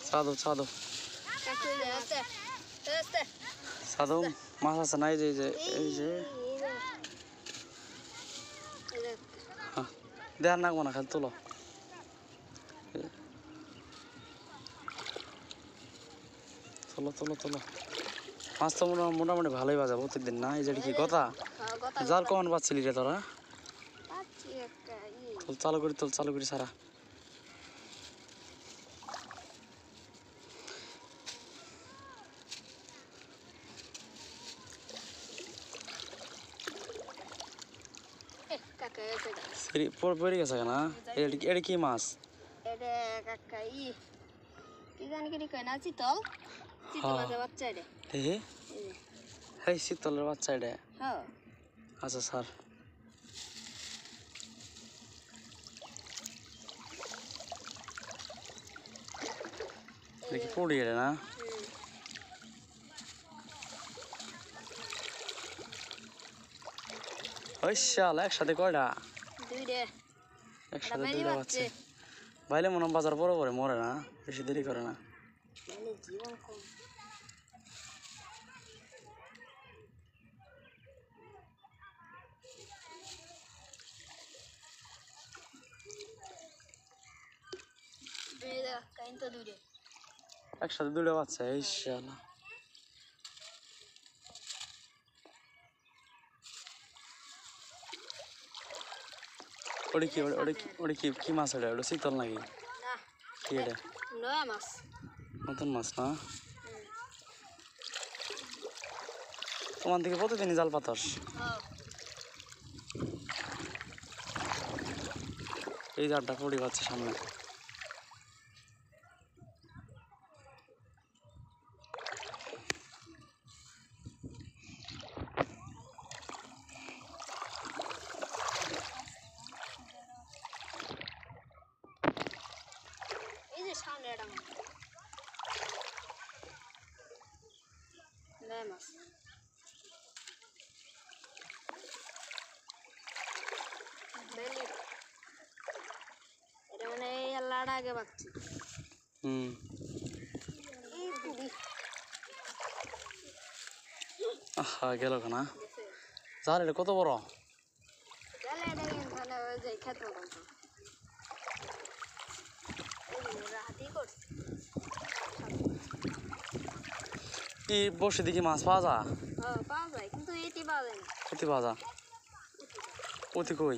সাধু সাধু সাধু মাছ আছে না? এই যে দেখার নাকবো না, খালি তোলো। তোলো তোলো তোলো। মাছ তো মোটামুটি ভালোই বাজা প্রত্যেকদিন না? এই যে কি কথা, জাল কখন পাচ্ছিলি রে তোরা? তোল চালু করি সারা। পড়ে গেছে না? এটা কি মাছ? শীতলের বাচ্চা এটা? আচ্ছা স্যার। দেখি পড়ি এটা না? ওই শাল একসাথে কয়টা? একসাথে দুইটা বাচ্চা। ভাইলে মনে হয় বাজার পরে মরে না, বেশি দেরি করে না। একসাথে দুইটা বাচ্চা, এই শালা। ওটা কি মাছ? ওটা শীতল নাকি? কি এটা? নতুন মাছ না? তোমার দিকে প্রতিদিনই জাল পাতাস? এই জালটা পড়ি পাচ্ছে সামনে। গেল না জাল? এটা কত বড়? কি বসে দেখি মাছ পাওয়া যায়? কিন্তু এটি পাওয়া যায় না। অতি কই?